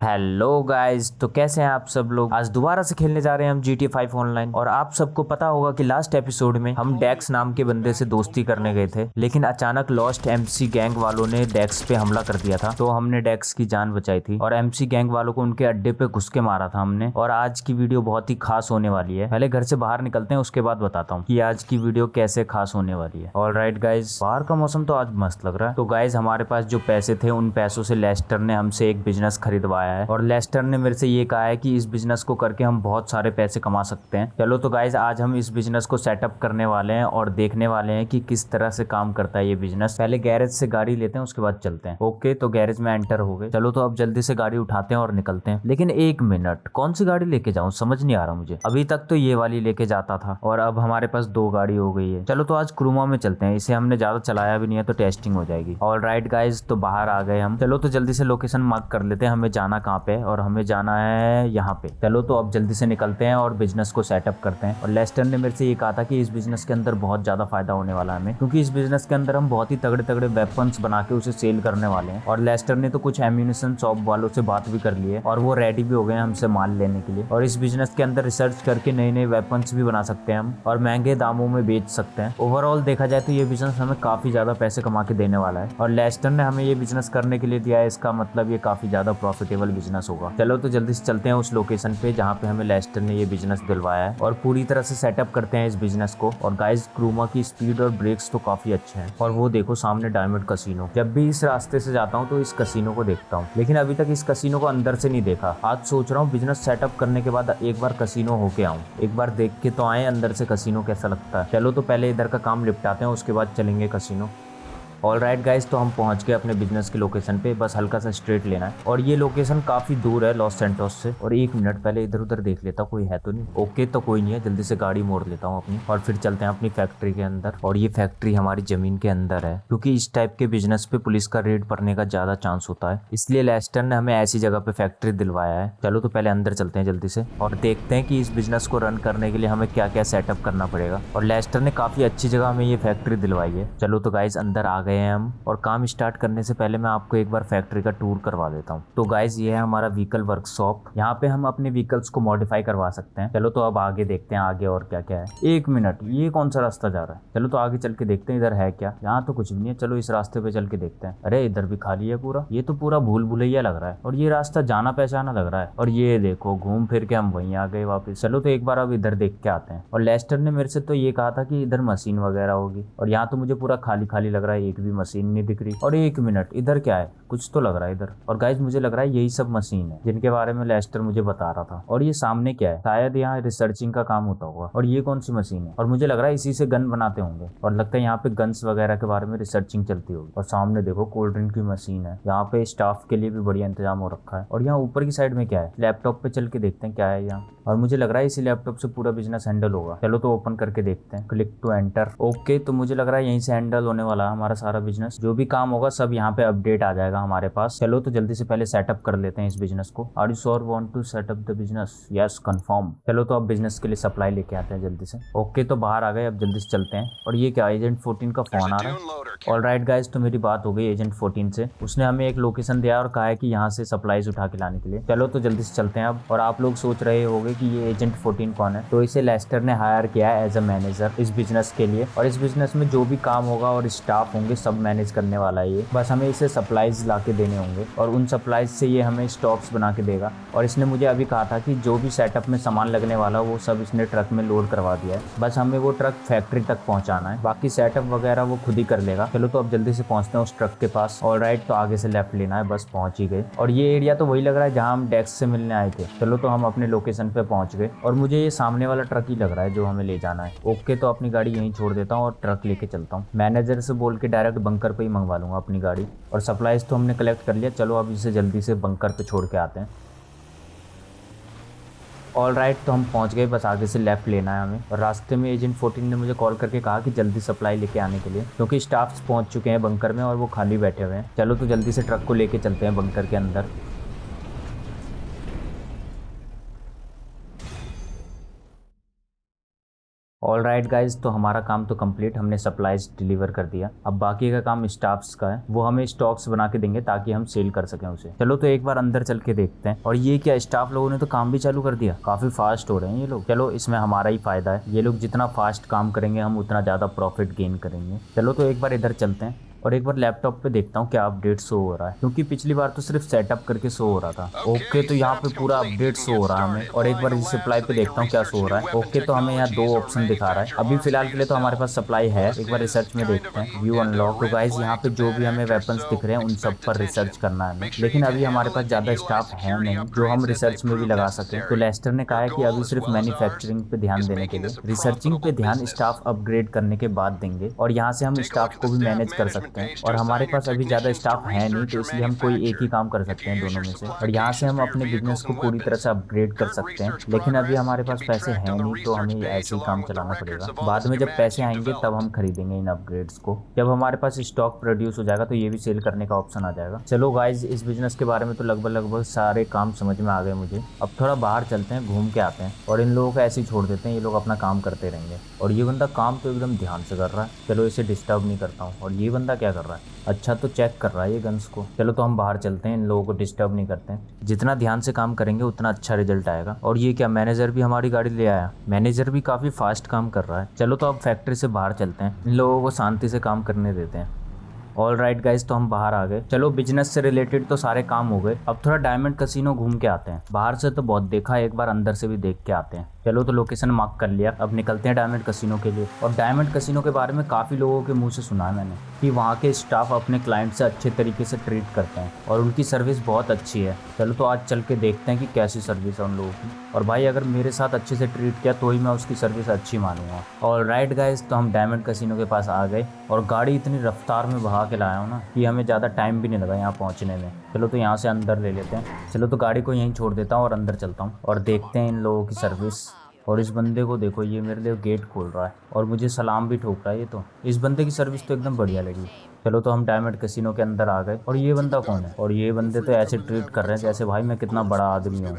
Hello guys, तो कैसे हैं आप सब लोग। आज दोबारा से खेलने जा रहे हैं हम GTA 5 ऑनलाइन। और आप सबको पता होगा कि लास्ट एपिसोड में हम डेक्स नाम के बंदे से दोस्ती करने गए थे, लेकिन अचानक लॉस्ट एमसी गैंग वालों ने डेक्स पे हमला कर दिया था। तो हमने डेक्स की जान बचाई थी और एमसी गैंग वालों को उनके अड्डे पे घुस के मारा था हमने। और आज की वीडियो बहुत ही खास होने वाली है। पहले घर से बाहर निकलते हैं, उसके बाद बताता हूँ कि आज की वीडियो कैसे खास होने वाली है। ऑलराइट गाइज, बाहर का मौसम तो आज मस्त लग रहा है। तो गाइज, हमारे पास जो पैसे थे उन पैसों से लेस्टर ने हमसे एक बिजनेस खरीदवाया है और लेस्टर ने मेरे से ये कहा है कि इस बिजनेस को करके हम बहुत सारे पैसे कमा सकते हैं। चलो तो गाइज, आज हम इस बिजनेस को सेटअप करने वाले हैं और देखने वाले हैं कि किस तरह से काम करता है ये बिजनेस। पहले गैरेज से गाड़ी लेते हैं, उसके बाद चलते हैं। ओके, तो गैरेज में एंटर हो गए। चलो तो अब जल्दी से गाड़ी उठाते हैं और निकलते हैं। लेकिन एक मिनट, कौन सी गाड़ी लेके जाऊं समझ नहीं आ रहा मुझे। अभी तक तो ये वाली लेके जाता था और अब हमारे पास दो गाड़ी हो गई है। चलो तो आज क्रूमा में चलते हैं। इसे हमने ज्यादा चलाया भी नहीं है तो टेस्टिंग हो जाएगी। ऑलराइट गाइज, तो बाहर आ गए हम। चलो तो जल्दी से लोकेशन मार्क कर लेते हैं, हमें जाना कहाँ पे है। और हमें जाना है यहाँ पे। चलो तो अब जल्दी से निकलते हैं और बिजनेस को सेटअप करते हैं। और लेस्टर ने मेरे से ये कहा था कि इस बिजनेस के अंदर बहुत ज्यादा फायदा होने वाला है हमें, क्योंकि इस बिजनेस के अंदर हम बहुत ही तगड़े तगड़े वेपन्स बना के उसे सेल करने वाले हैं। और लेस्टर ने तो कुछ एम्यूनिशन शॉप वालों से बात भी कर ली है और वो रेडी भी हो गए हैं हमसे माल लेने के लिए। और इस बिजनेस के अंदर रिसर्च करके नए नए वेपन्स भी बना सकते हैं हम और महंगे दामों में बेच सकते हैं। ओवरऑल देखा जाए तो ये बिजनेस हमें काफी ज्यादा पैसे कमा के देने वाला है और लेस्टर ने हमें ये बिजनेस करने के लिए दिया है। इसका मतलब ये काफी ज्यादा प्रॉफिटेबल बिजनेस होगा। चलो तो जल्दी से चलते हैं उस लोकेशन पे जहाँ पे हमें लेस्टर ने ये बिजनेस दिलवाया है और पूरी तरह से सेटअप करते हैं इस बिजनेस को। और गाइस, क्रूमा की स्पीड और ब्रेक्स तो काफी अच्छे हैं। और वो देखो सामने डायमंड कसिनो। जब भी इस रास्ते से जाता हूँ तो इस कसिनो को देखता हूँ, लेकिन अभी तक इस कसिनो को अंदर से नहीं देखा। आज सोच रहा हूँ बिजनेस सेटअप करने के बाद एक बार कसिनो होके आऊँ, एक बार देख के तो आए अंदर से कसिनो कैसा लगता है। चलो तो पहले इधर का काम निपटाते हैं, उसके बाद चलेंगे कसिनो। ऑलराइट गाइस, तो हम पहुंच गए अपने बिजनेस की लोकेशन पे। बस हल्का सा स्ट्रेट लेना है और ये लोकेशन काफी दूर है लॉस सैंटोस से। और एक मिनट, पहले इधर उधर देख लेता कोई है तो नहीं। ओके, तो कोई नहीं है। जल्दी से गाड़ी मोड़ लेता हूँ अपनी और फिर चलते हैं अपनी फैक्ट्री के अंदर। और ये फैक्ट्री हमारी जमीन के अंदर है, क्योंकि इस टाइप के बिजनेस पे पुलिस का रेड पड़ने का ज्यादा चांस होता है, इसलिए लेस्टर ने हमें ऐसी जगह पे फैक्ट्री दिलवाया है। चलो तो पहले अंदर चलते हैं जल्दी से और देखते हैं कि इस बिजनेस को रन करने के लिए हमें क्या क्या सेटअप करना पड़ेगा। और लेस्टर ने काफी अच्छी जगह हमें ये फैक्ट्री दिलवाई है। चलो तो गाइज, अंदर आ गए हैं हम। और काम स्टार्ट करने से पहले मैं आपको एक बार फैक्ट्री का टूर करवा देता हूँ। तो गाइज, ये है हमारा व्हीकल वर्कशॉप। यहाँ पे हम अपने व्हीकल्स को मॉडिफाई करवा सकते हैं। चलो तो अब आगे देखते हैं आगे और क्या क्या है। एक मिनट, ये कौन सा रास्ता जा रहा है। चलो तो आगे चल के देखते हैं इधर है क्या। यहाँ तो कुछ भी नहीं है। चलो इस रास्ते पे चल के देखते हैं। अरे इधर भी खाली है पूरा। ये तो पूरा भूल भुलैया लग रहा है और ये रास्ता जाना पहचाना लग रहा है। और ये देखो, घूम फिर के हम वहीं आ गए वापस। चलो तो एक बार अब इधर देख के आते हैं। और लेस्टर ने मेरे से तो ये कहा था कि इधर मशीन वगैरह होगी और यहाँ तो मुझे पूरा खाली खाली लग रहा है, एक भी मशीन नहीं दिख रही। और एक मिनट, इधर क्या है, कुछ तो लग रहा है इधर। और गाइज, मुझे लग रहा है यही सब मशीन है जिनके बारे में लेस्टर मुझे बता रहा था। और ये सामने क्या है, शायद यहाँ रिसर्चिंग का काम होता होगा। और ये कौन सी मशीन है, और मुझे लग रहा है इसी से गन बनाते होंगे। और लगता है यहाँ पे गन्स वगैरह के बारे में रिसर्चिंग चलती होगी। और सामने देखो कोल्ड ड्रिंक की मशीन है। यहाँ पे स्टाफ के लिए भी बढ़िया इंतजाम हो रखा है। और यहाँ ऊपर की साइड में क्या है, लैपटॉप पे चल के देखते हैं क्या है यहाँ। और मुझे लग रहा है इसी लैपटॉप से पूरा बिजनेस हैंडल होगा। चलो तो ओपन करके देखते हैं। Click to enter. ओके, तो मुझे लग रहा है यहीं से हैंडल होने वाला है हमारा सारा बिजनेस। जो भी काम होगा सब यहाँ पे अपडेट आ जाएगा हमारे पास। चलो तो जल्दी से पहले सेटअप कर लेते हैं इस बिजनेस को। Are you sure want to setup the business? Yes, confirm. चलो तो अब बिजनेस के लिए सप्लाई लेके आते हैं जल्दी से। ओके, तो बाहर आ गए, अब जल्दी से चलते हैं। और ये क्या, एजेंट 14 का फोन आ रहा है। ऑलराइट गाइज, तो मेरी बात हो गई एजेंट 14 से। उसने हमें एक लोकेशन दिया और कहा है कि यहाँ से सप्लाईज उठा के लाने के लिए। चलो तो जल्दी से चलते हैं अब। और आप लोग सोच रहे होंगे कि ये एजेंट 14 कौन है, तो इसे लेस्टर ने हायर किया है एज अ मैनेजर इस बिजनेस के लिए। और इस बिजनेस में जो भी काम होगा और स्टाफ होंगे सब मैनेज करने वाला है ये। बस हमें इसे सप्लाईज ला के देने होंगे और उन सप्लाईज से ये हमें स्टॉक्स बना के देगा। और इसने मुझे अभी कहा था कि जो भी सेटअप में सामान लगने वाला वो सब इसने ट्रक में लोड करवा दिया है। बस हमें वो ट्रक फैक्ट्री तक पहुंचाना है, बाकी सेटअप वगैरह वो खुद ही कर लेगा। चलो तो अब जल्दी से पहुंचते हैं उस ट्रक के पास। ऑलराइट, तो आगे से लेफ्ट लेना है, बस पहुंच ही गए। और ये एरिया तो वही लग रहा है जहाँ हम डेक्स से मिलने आए थे। चलो तो हम अपने लोकेशन पे पहुंच गए और मुझे ये सामने वाला ट्रक ही लग रहा है जो हमें ले जाना है। ओके, तो अपनी गाड़ी यहीं छोड़ देता हूँ और ट्रक लेके चलता हूँ। मैनेजर से बोल के डायरेक्ट बंकर पे ही मंगवा लूंगा अपनी गाड़ी। और सप्लाईज तो हमने कलेक्ट कर लिया। चलो अब इसे जल्दी से बंकर पे छोड़ के आते हैं। ऑलराइट, तो हम पहुंच गए, बस आगे से लेफ्ट लेना है हमें। और रास्ते में एजेंट 14 ने मुझे कॉल करके कहा कि जल्दी सप्लाई लेके आने के लिए, क्योंकि स्टाफ्स पहुंच चुके हैं बंकर में और वो खाली बैठे हुए हैं। चलो तो जल्दी से ट्रक को लेके चलते हैं बंकर के अंदर। ऑल राइट गाइज, तो हमारा काम तो कंप्लीट, हमने सप्लाईज डिलीवर कर दिया। अब बाकी का काम स्टाफ्स का है, वो हमें स्टॉक्स बना के देंगे ताकि हम सेल कर सकें उसे। चलो तो एक बार अंदर चल के देखते हैं। और ये क्या, स्टाफ लोगों ने तो काम भी चालू कर दिया, काफी फास्ट हो रहे हैं ये लोग। चलो इसमें हमारा ही फायदा है, ये लोग जितना फास्ट काम करेंगे हम उतना ज्यादा प्रॉफिट गेन करेंगे। चलो तो एक बार इधर चलते हैं और एक बार लैपटॉप पे देखता हूँ क्या अपडेट शो हो रहा है, क्योंकि पिछली बार तो सिर्फ सेटअप करके शो हो रहा था। ओके, तो यहाँ पे पूरा अपडेट शो हो रहा है हमें। और एक बार इस सप्लाई पे देखता हूँ क्या शो हो रहा है। ओके, तो हमें यहाँ 2 ऑप्शन दिखा रहा है। अभी फिलहाल के लिए तो हमारे पास सप्लाई है। एक बार रिसर्च में देखते हैं, व्यू अनलॉक। तो गाइज यहाँ पे जो भी हमें वेपन्स दिख रहे हैं उन सब पर रिसर्च करना है हमें, लेकिन अभी हमारे पास ज्यादा स्टाफ है नहीं जो हम रिसर्च में भी लगा सके। तो लेस्टर ने कहा है कि अभी सिर्फ मैन्युफैक्चरिंग पे ध्यान देने के लिए, रिसर्चिंग पे ध्यान स्टाफ अपग्रेड करने के बाद देंगे। और यहाँ से हम स्टाफ को भी मैनेज कर सकते हैं। और हमारे पास अभी ज्यादा स्टाफ है नहीं, तो इसलिए हम कोई एक ही काम कर सकते हैं दोनों में से। और यहाँ से हम अपने बिजनेस को पूरी तरह से अपग्रेड कर सकते हैं, लेकिन अभी हमारे पास पैसे हैं नहीं, तो हमें ऐसे ही काम चलाना पड़ेगा। बाद में जब पैसे आएंगे तब हम खरीदेंगे इन अपग्रेड्स को। जब हमारे पास स्टॉक प्रोड्यूस हो जाएगा तो ये भी सेल करने का ऑप्शन आ जाएगा। चलो गाइज, इस बिजनेस के बारे में तो लगभग सारे काम समझ में आ गए मुझे। अब थोड़ा बाहर चलते हैं, घूम के आते हैं और इन लोगों को ऐसे ही छोड़ देते हैं, ये लोग अपना काम करते रहेंगे। और ये बंदा काम तो एकदम ध्यान से कर रहा है, चलो इसे डिस्टर्ब नहीं करता हूँ। और ये बंदा क्या कर रहा है, अच्छा तो चेक कर रहा है ये गन्स को। चलो तो हम बाहर चलते हैं, इन लोगों को डिस्टर्ब नहीं करते हैं। जितना ध्यान से काम करेंगे उतना अच्छा रिजल्ट आएगा। और ये क्या, मैनेजर भी हमारी गाड़ी ले आया। मैनेजर भी काफी फास्ट काम कर रहा है। चलो तो अब फैक्ट्री से बाहर चलते हैं, इन लोगों को शांति से काम करने देते हैं। ऑल राइट गाइज, तो हम बाहर आ गए। चलो बिजनेस से रिलेटेड तो सारे काम हो गए, अब थोड़ा डायमंड कैसीनो घूम के आते हैं। बाहर से तो बहुत देखा, एक बार अंदर से भी देख के आते हैं। चलो तो लोकेशन मार्क कर लिया, अब निकलते हैं डायमंड कैसीनो के लिए। और डायमंड कैसीनो के बारे में काफ़ी लोगों के मुंह से सुना है मैंने कि वहाँ के स्टाफ अपने क्लाइंट से अच्छे तरीके से ट्रीट करते हैं और उनकी सर्विस बहुत अच्छी है। चलो तो आज चल के देखते हैं कि कैसी सर्विस है उन लोगों की। और भाई अगर मेरे साथ अच्छे से ट्रीट किया तो ही मैं उसकी सर्विस अच्छी मानूंगा। और राइट गाइज, तो हम डायमंड कैसीनो के पास आ गए और गाड़ी इतनी रफ्तार में भगा के लाया हूँ ना कि हमें ज़्यादा टाइम भी नहीं लगा यहाँ पहुँचने में। चलो तो यहाँ से अंदर ले लेते हैं। चलो तो गाड़ी को यहीं छोड़ देता हूँ और अंदर चलता हूँ और देखते हैं इन लोगों की सर्विस। और इस बंदे को देखो, ये मेरे लिए गेट खोल रहा है और मुझे सलाम भी ठोक रहा है। ये तो इस बंदे की सर्विस तो एकदम बढ़िया लगी। चलो तो हम डायमंड कैसीनो के अंदर आ गए। और ये बंदा कौन है, और ये बंदे तो ऐसे ट्रीट कर रहे हैं जैसे भाई मैं कितना बड़ा आदमी हूँ।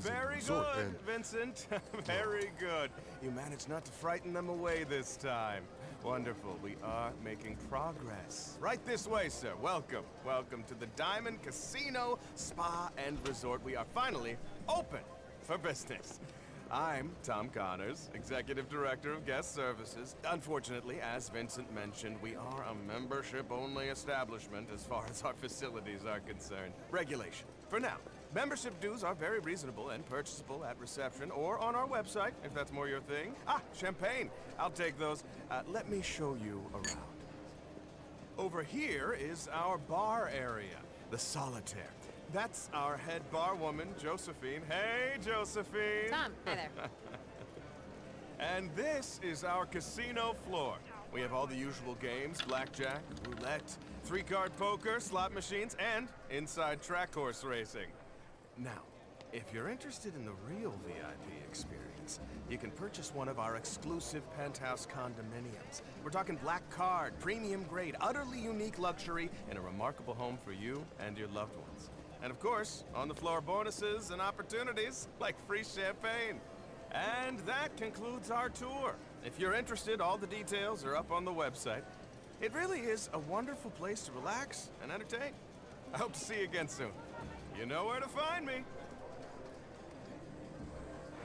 Very good, Vincent. Very good. You managed not to frighten them away this time. Wonderful. We are making progress. Right this way, sir. Welcome. Welcome to the Diamond Casino, Spa and Resort. We are finally open for business. I'm Tom Connors, Executive Director of Guest Services. Unfortunately, as Vincent mentioned, we are a membership-only establishment as far as our facilities are concerned. Regulation. For now, membership dues are very reasonable and purchasable at reception or on our website, if that's more your thing. Ah, champagne. I'll take those. Let me show you around. Over here is our bar area, the Solitaire. That's our head bar woman, Josephine. Hey, Josephine. Tom, hi there. And this is our casino floor. We have all the usual games, blackjack, roulette, 3-card poker, slot machines, and inside track horse racing. Now, if you're interested in the real VIP experience, you can purchase one of our exclusive penthouse condominiums. We're talking black card, premium grade, utterly unique luxury in a remarkable home for you and your loved ones. And of course, on the floor bonuses and opportunities like free champagne. And that concludes our tour. If you're interested, all the details are up on the website. It really is a wonderful place to relax and entertain. I hope to see you again soon. You know where to find me.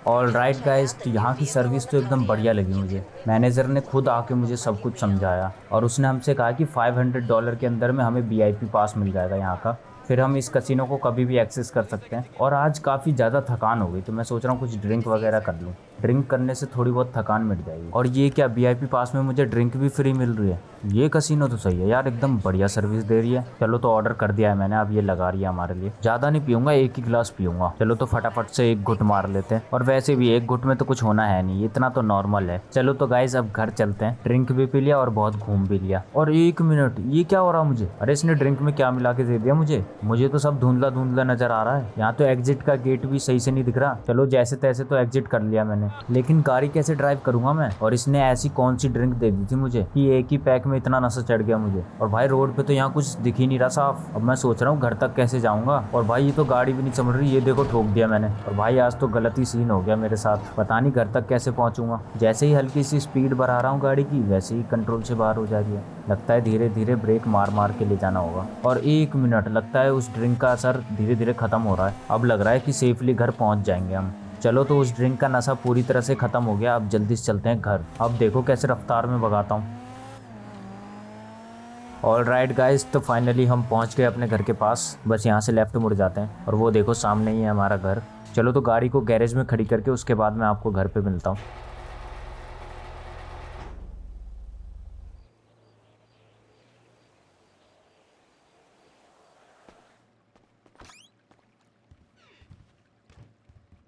All right guys, तो यहाँ की service तो एकदम बढ़िया लगी मुझे। Manager ने खुद आके मुझे सब कुछ समझाया और उसने हमसे कहा कि $500 के अंदर में हमें VIP पास मिल जाएगा यहाँ का। फिर हम इस कैसीनो को कभी भी एक्सेस कर सकते हैं। और आज काफ़ी ज़्यादा थकान हो गई तो मैं सोच रहा हूँ कुछ ड्रिंक वगैरह कर लूँ। ड्रिंक करने से थोड़ी बहुत थकान मिट जाएगी। और ये क्या, VIP पास में मुझे ड्रिंक भी फ्री मिल रही है। ये कैसीनो तो सही है यार, एकदम बढ़िया सर्विस दे रही है। चलो तो ऑर्डर कर दिया है मैंने, अब ये लगा रही है हमारे लिए। ज़्यादा नहीं पीऊँगा, एक ही गिलास पीऊँगा। चलो तो फटाफट से एक घुट मार लेते हैं। और वैसे भी एक घुट में तो कुछ होना है नहीं, इतना तो नॉर्मल है। चलो तो गाइज अब घर चलते हैं। ड्रिंक भी पी लिया और बहुत घूम भी लिया। और 1 मिनट, ये क्या हो रहा मुझे? अरे इसने ड्रिंक में क्या मिला के दे दिया मुझे? मुझे तो सब धुंधला धुंधला नजर आ रहा है। यहाँ तो एग्जिट का गेट भी सही से नहीं दिख रहा। चलो जैसे तैसे तो एग्जिट कर लिया मैंने, लेकिन गाड़ी कैसे ड्राइव करूंगा मैं? और इसने ऐसी कौन सी ड्रिंक दे दी थी मुझे कि एक ही पैक में इतना नशा चढ़ गया मुझे। और भाई रोड पे तो यहाँ कुछ दिख ही नहीं रहा साफ। अब मैं सोच रहा हूँ घर तक कैसे जाऊंगा। और भाई ये तो गाड़ी भी नहीं चल रही, ये देखो ठोक दिया मैंने। और भाई आज तो गलत ही सीन हो गया मेरे साथ, पता नहीं घर तक कैसे पहुंचूंगा। जैसे ही हल्की सी स्पीड बढ़ा रहा हूँ गाड़ी की, वैसे ही कंट्रोल से बाहर हो जा रही है। लगता है धीरे धीरे ब्रेक मार मार के ले जाना होगा। और 1 मिनट, लगता है उस ड्रिंक का असर धीरे धीरे खत्म हो रहा है। अब लग रहा है कि सेफली घर पहुंच जाएंगे हम। चलो तो उस ड्रिंक का नशा पूरी तरह से खत्म हो गया। अब जल्दी से चलते हैं घर। अब देखो कैसे रफ्तार में भगाता हूँ। ऑल राइट गाइज, तो फाइनली हम पहुंच गए अपने घर के पास। बस यहाँ से लेफ्ट मुड़ जाते हैं और वो देखो सामने ही है हमारा घर। चलो तो गाड़ी को गैरेज में खड़ी करके उसके बाद मैं आपको घर पे मिलता हूँ।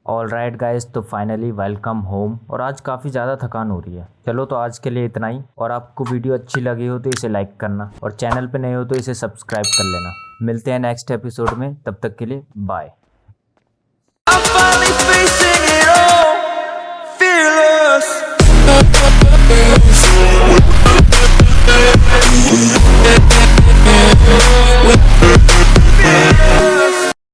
ऑल राइट गाइज, तो फाइनली वेलकम होम। और आज काफ़ी ज़्यादा थकान हो रही है। चलो तो आज के लिए इतना ही। और आपको वीडियो अच्छी लगी हो तो इसे लाइक करना, और चैनल पे नए हो तो इसे सब्सक्राइब कर लेना। मिलते हैं नेक्स्ट एपिसोड में, तब तक के लिए बाय।